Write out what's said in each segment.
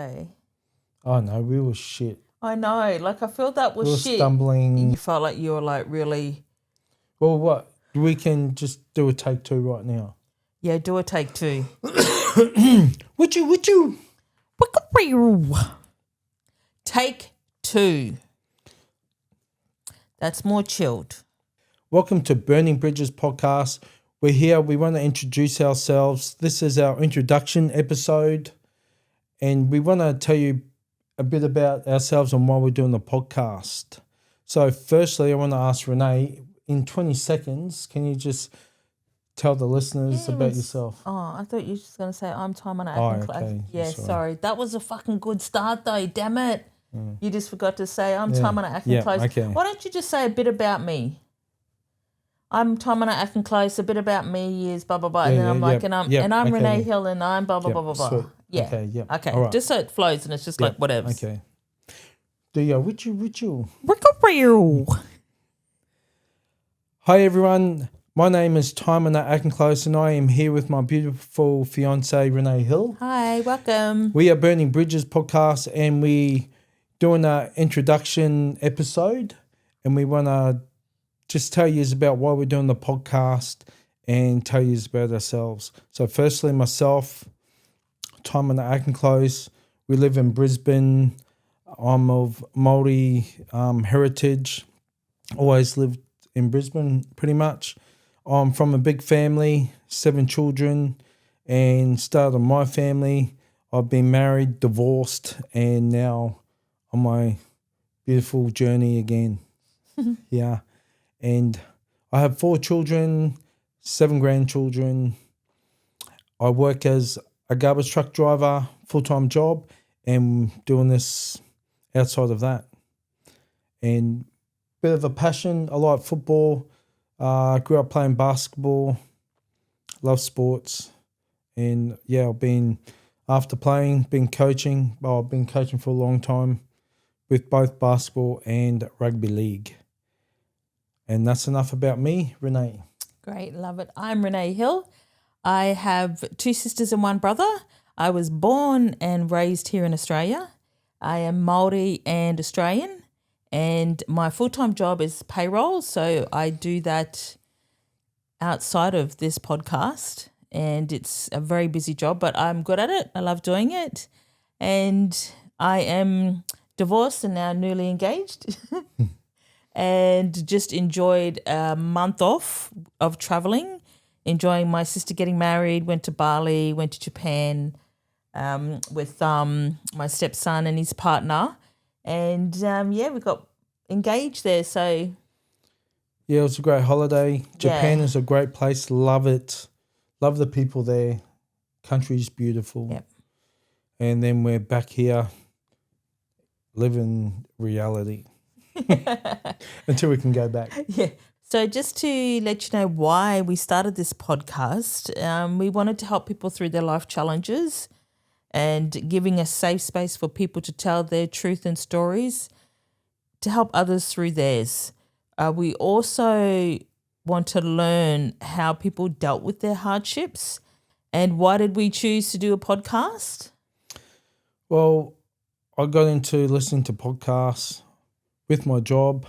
day. Oh, no, we were shit. I know. Like, I felt that was We were shit. stumbling. You felt like you were, like, really... Well, what? We can just do a take two right now. Yeah, do a take two. Would you? Take two. That's more chilled. Welcome to Burning Bridges podcast. We're here. We want to introduce ourselves. This is our introduction episode, and we want to tell you a bit about ourselves and why we're doing the podcast. So, firstly, I want to ask Renee, in 20 seconds, can you just tell the listeners about yourself? Oh, I thought you were just going to say, I'm Taimana Akinklass. Okay. Yeah, sorry. That was a fucking good start, though. Damn it. You just forgot to say, I'm Taimana Akinklass. Yeah, okay. Why don't you just say a bit about me? I'm Taimana Akinklass. A bit about me is blah, blah, blah. And then I'm like, and I'm Renee Hill and I'm blah, blah, blah, blah, blah. Sweet. Yeah. Okay, yeah. Okay, all right. just so it flows and it's just like whatever. Okay. Do you go, would you? Hi, everyone. My name is Taimana Akinklass and I am here with my beautiful fiancée, Renee Hill. Hi, welcome. We are Burning Bridges podcast and we doing an introduction episode and we want to just tell you about why we're doing the podcast and tell you about ourselves. So firstly, myself, Taimana Akinklass, we live in Brisbane. I'm of Māori heritage, always lived in Brisbane pretty much. I'm from a big family, 7 children, and started my family. I've been married, divorced, and now on my beautiful journey again. Yeah. And I have 4 children, 7 grandchildren. I work as a garbage truck driver, full-time job, and doing this outside of that. And bit of a passion. I like football. Grew up playing basketball. Love sports. And yeah, I've been, after playing, been coaching. Well, I've been coaching for a long time with both basketball and rugby league. And that's enough about me, Renee. Great, love it. I'm Renee Hill. I have 2 sisters and 1 brother. I was born and raised here in Australia. I am Māori and Australian, and my full-time job is payroll, so I do that outside of this podcast, and it's a very busy job, but I'm good at it. I love doing it, and I am divorced and now newly engaged. And just enjoyed a month off of traveling, enjoying my sister getting married, went to Bali, went to Japan with my stepson and his partner. And, we got engaged there. So, yeah, it was a great holiday. Japan is a great place. Love it. Love the people there. Country's beautiful. Yep. And then we're back here living reality. Until we can go back. Yeah. So just to let you know why we started this podcast, we wanted to help people through their life challenges and giving a safe space for people to tell their truth and stories to help others through theirs. We also want to learn how people dealt with their hardships. And why did we choose to do a podcast? Well, I got into listening to podcasts. With my job,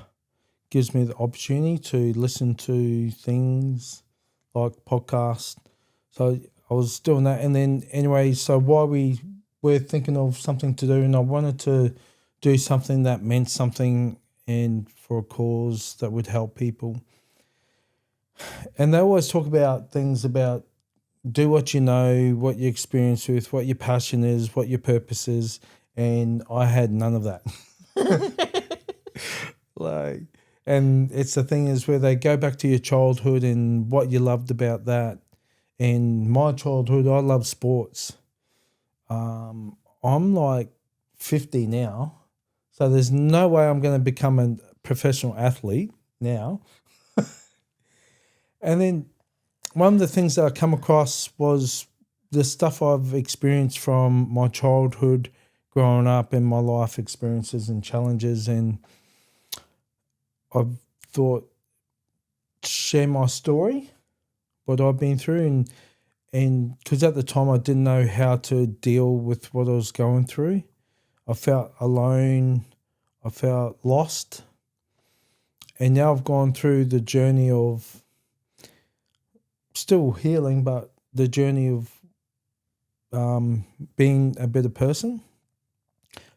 gives me the opportunity to listen to things like podcasts. So I was doing that. And then anyway, so while we were thinking of something to do, and I wanted to do something that meant something and for a cause that would help people. And they always talk about things about do what you know, what you experience with, what your passion is, what your purpose is. And I had none of that. And it's the thing is where they go back to your childhood and what you loved about that. And my childhood, I love sports. I'm like 50 now, so there's no way I'm going to become a professional athlete now. And then one of the things that I come across was the stuff I've experienced from my childhood, growing up, and my life experiences and challenges, and I've thought share my story, what I've been through, And because at the time I didn't know how to deal with what I was going through. I felt alone. I felt lost. And now I've gone through the journey of still healing, but the journey of being a better person,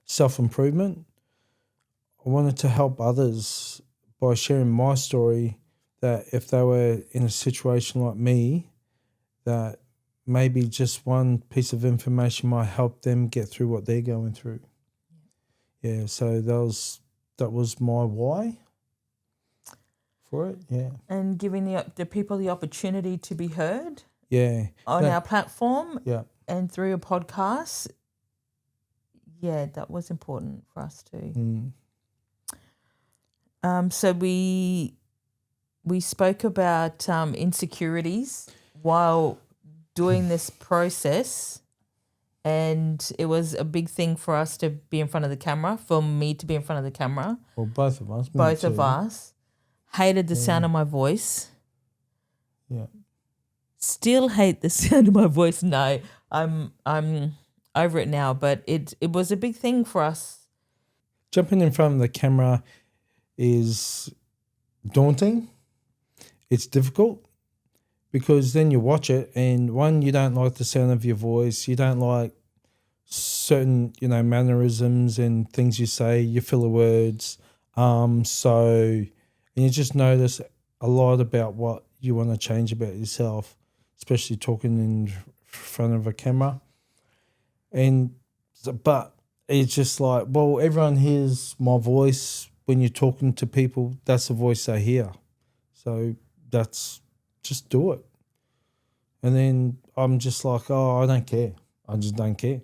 self-improvement. I wanted to help others by sharing my story, that if they were in a situation like me, that maybe just one piece of information might help them get through what they're going through. Yeah, so that was my why for it. Yeah. And giving the people the opportunity to be heard Yeah. on our platform Yeah. and through a podcast. Yeah, that was important for us too. So we spoke about insecurities while doing this process, and it was a big thing for us to be in front of the camera, for me to be in front of the camera. Well, both of us. Both of us hated the sound of my voice. Yeah. Still hate the sound of my voice. No, I'm over it now, but it was a big thing for us. Jumping in front of the camera is daunting. It's difficult because then you watch it and one, you don't like the sound of your voice. You don't like certain, mannerisms and things you say, your filler words. And you just notice a lot about what you want to change about yourself, especially talking in front of a camera. But it's just like, well, everyone hears my voice when you're talking to people. That's the voice they hear. So just do it. And then I'm just like, oh, I don't care. I just don't care.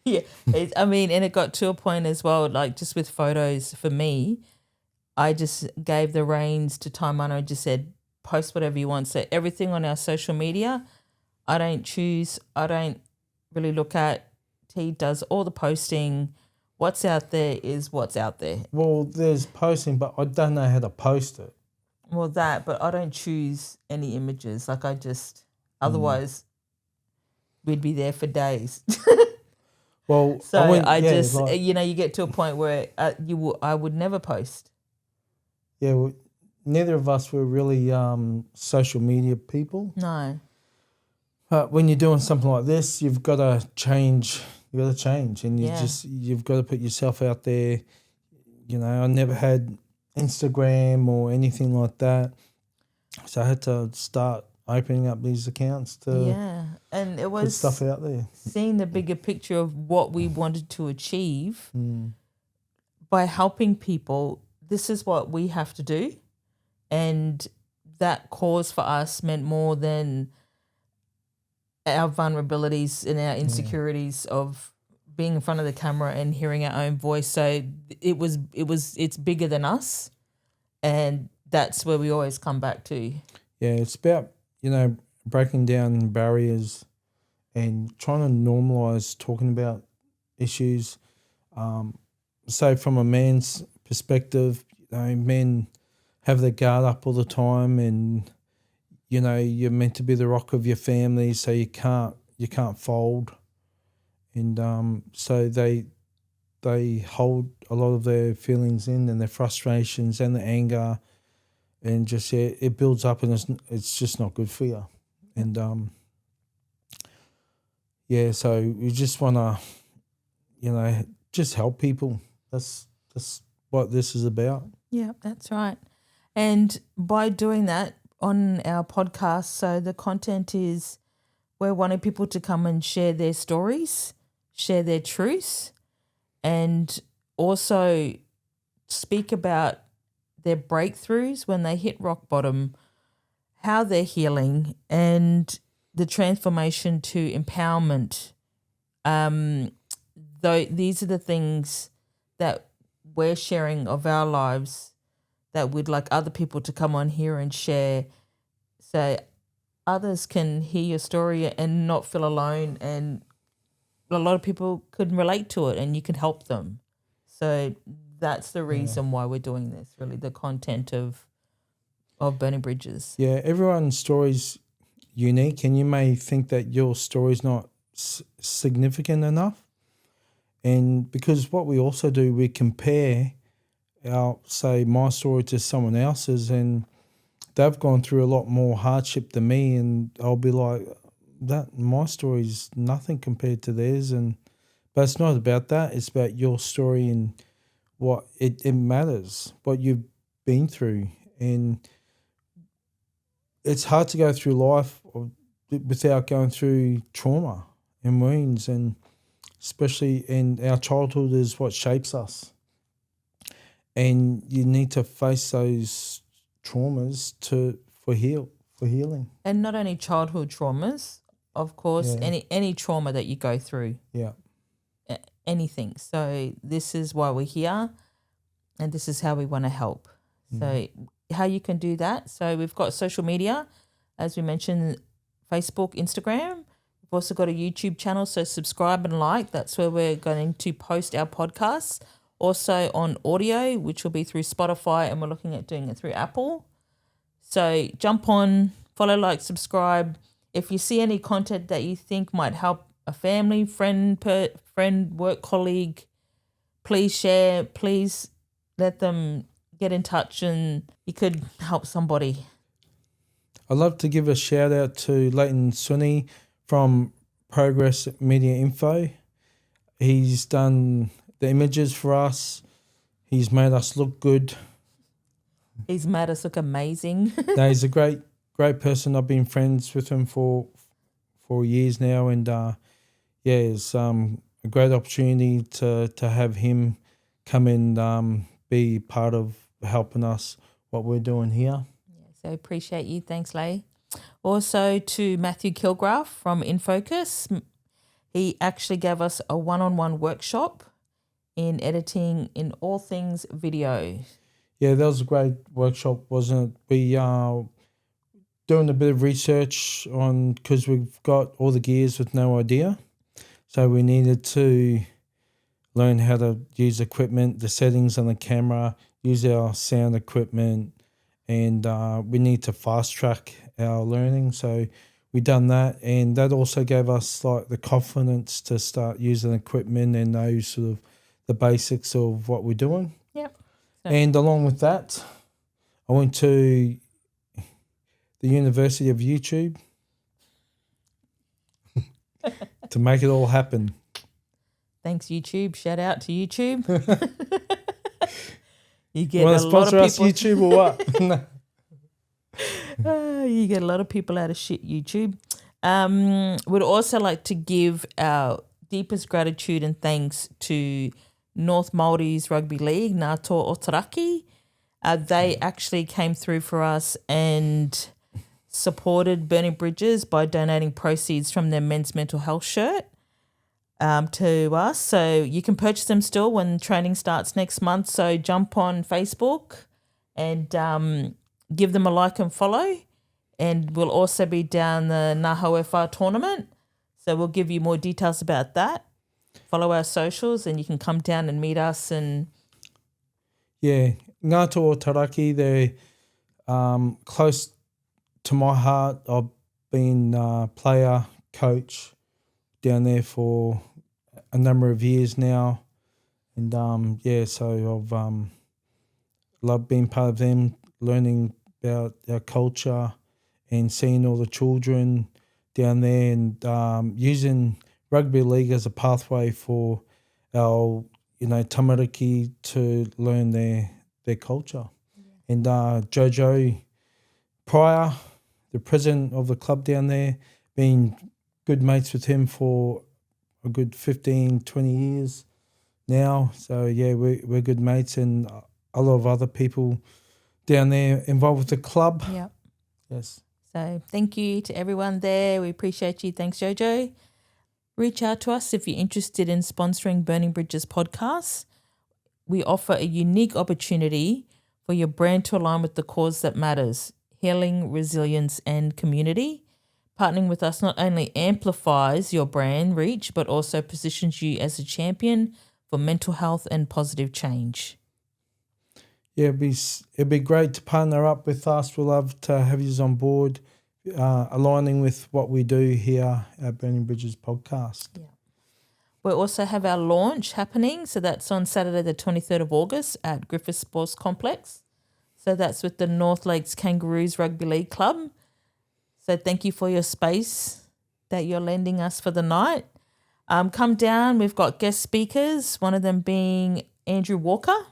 Yeah. And it got to a point as well, like just with photos for me, I just gave the reins to Time Runner and just said, post whatever you want. So everything on our social media, I don't choose. I don't really look at. He does all the posting. What's out there is what's out there. Well, there's posting, but I don't know how to post it. Well, but I don't choose any images. Like otherwise we'd be there for days. Well, so you get to a point where I would never post. Yeah, well, neither of us were really social media people. No. But when you're doing something like this, you've got to change. You've got to change, and you've got to put yourself out there. I never had Instagram or anything like that, so I had to start opening up these accounts to and it was put stuff out there. Seeing the bigger picture of what we wanted to achieve by helping people. This is what we have to do, and that cause for us meant more than our vulnerabilities and our insecurities of being in front of the camera and hearing our own voice. So it's bigger than us, and that's where we always come back to. Yeah, it's about, breaking down barriers and trying to normalize talking about issues. So from a man's perspective, men have their guard up all the time, and you're meant to be the rock of your family, so you can't fold, and so they hold a lot of their feelings in and their frustrations and their anger, and just it builds up, and it's just not good for you, and so you just want to just help people. That's what this is about. Yeah, that's right. And by doing that on our podcast, so the content is we're wanting people to come and share their stories, share their truths, and also speak about their breakthroughs when they hit rock bottom, how they're healing, and the transformation to empowerment. These are the things that we're sharing of our lives that we'd like other people to come on here and share, so others can hear your story and not feel alone, and a lot of people could relate to it and you can help them. So that's the reason why we're doing this, really, the content of Burning Bridges. Yeah, everyone's stories, unique, and you may think that your story is not significant enough. And because what we also do, we compare my story to someone else's, and they've gone through a lot more hardship than me, and I'll be like, that my story is nothing compared to theirs. But it's not about that. It's about your story and what it matters, what you've been through. And it's hard to go through life without going through trauma and wounds, and especially in our childhood is what shapes us. And you need to face those traumas for healing. And not only childhood traumas, of course, any trauma that you go through. Yeah. Anything. So this is why we're here, and this is how we want to help. So how you can do that. So we've got social media, as we mentioned, Facebook, Instagram. We've also got a YouTube channel, so subscribe and like. That's where we're going to post our podcasts. Also on audio, which will be through Spotify, and we're looking at doing it through Apple. So jump on, follow, like, subscribe. If you see any content that you think might help a family, friend, work colleague, please share. Please let them get in touch, and you could help somebody. I'd love to give a shout out to Leighton Sunny from Progress Media Info. He's done the images for us. He's made us look good. He's made us look amazing. No, he's a great person. I've been friends with him for years now, and it's a great opportunity to have him come and be part of helping us what we're doing here. So appreciate you. Thanks, Leigh. Also to Matthew Kilgraff from InFocus. He actually gave us a one-on-one workshop in editing in all things video. Yeah, that was a great workshop, wasn't it? We doing a bit of research on, because we've got all the gears with no idea. So we needed to learn how to use equipment, the settings on the camera, use our sound equipment, and we need to fast track our learning. So we done that, and that also gave us like the confidence to start using equipment and know sort of the basics of what we're doing. Yep. And along with that, I went to the University of YouTube to make it all happen. Thanks, YouTube. Shout out to YouTube. You get Want to sponsor us, YouTube, or what? No. You get a lot of people out of shit, YouTube. We'd also like to give our deepest gratitude and thanks to North Māoris Rugby League, Ngāto Otaraki. They actually came through for us and supported Burning Bridges by donating proceeds from their men's mental health shirt to us. So you can purchase them still when training starts next month. So jump on Facebook and give them a like and follow. And we'll also be down the Ngāhoewhā tournament. So we'll give you more details about that. Follow our socials and you can come down and meet us. And yeah, Ngāto Otaraki, they're close to my heart. I've been player, coach down there for a number of years now. And so I've loved being part of them, learning about our culture and seeing all the children down there, and using rugby league as a pathway for our, tamariki to learn their culture. Yeah. And Jojo Pryor, the president of the club down there, been good mates with him for a good 15, 20 years now. So, yeah, we're good mates, and a lot of other people down there involved with the club. Yeah. Yes. So thank you to everyone there. We appreciate you. Thanks, Jojo. Reach out to us if you're interested in sponsoring Burning Bridges podcasts. We offer a unique opportunity for your brand to align with the cause that matters: healing, resilience, and community. Partnering with us not only amplifies your brand reach, but also positions you as a champion for mental health and positive change. Yeah, it'd be great to partner up with us. We'd love to have you on board. aligning with what we do here at Burning Bridges podcast. Yeah. We also have our launch happening. So that's on Saturday, the 23rd of August at Griffith Sports Complex. So that's with the North Lakes Kangaroos Rugby League Club. So thank you for your space that you're lending us for the night. Come down. We've got guest speakers, one of them being Andrew Walker.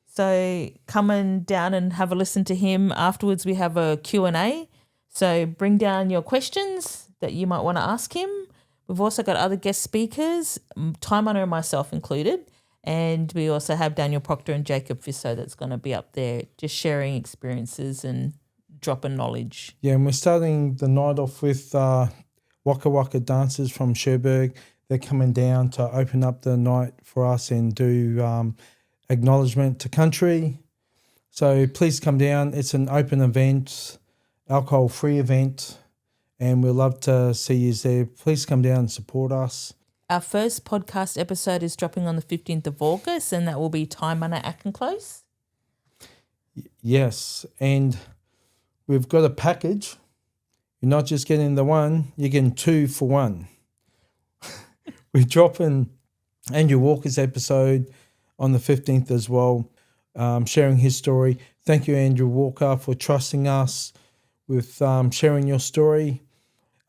So coming down and have a listen to him. Afterwards, we have a Q&A. So bring down your questions that you might want to ask him. We've also got other guest speakers, Taimana and myself included. And we also have Daniel Proctor and Jacob Fisso that's going to be up there just sharing experiences and dropping knowledge. Yeah, and we're starting the night off with Waka Waka dancers from Cherbourg. They're coming down to open up the night for us and do acknowledgement to country. So please come down. It's an open event, alcohol-free event, and we'd love to see you there. Please come down and support us. Our first podcast episode is dropping on the 15th of August, and that will be Taimana Akenclose. Yes, and we've got a package. You're not just getting the one, you're getting 2 for 1. We're dropping Andrew Walker's episode on the 15th as well, sharing his story. Thank you, Andrew Walker, for trusting us with sharing your story.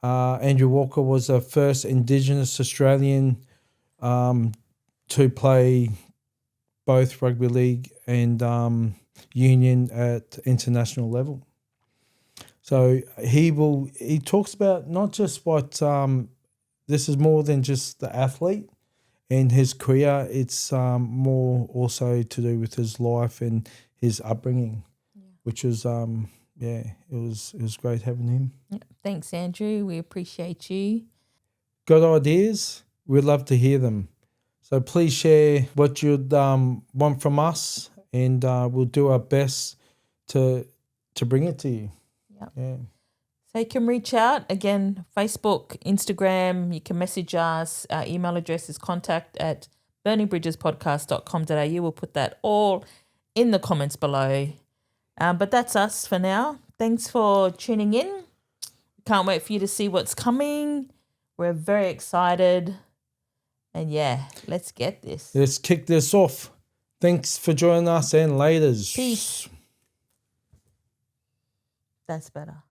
Andrew Walker was the first Indigenous Australian to play both rugby league and union at international level. So he talks about not just what this is more than just the athlete and his career. It's more also to do with his life and his upbringing, which was it was great having him. Yeah. Thanks, Andrew. We appreciate you. Got ideas? We'd love to hear them. So please share what you'd want from us, and we'll do our best to bring it to you. Yep. Yeah. So you can reach out, again, Facebook, Instagram, you can message us. Our email address is contact@burningbridgespodcast.com.au. We'll put that all in the comments below. But that's us for now. Thanks for tuning in. Can't wait for you to see what's coming. We're very excited. And yeah, let's get this. Let's kick this off. Thanks for joining us, and laters. Peace. That's better.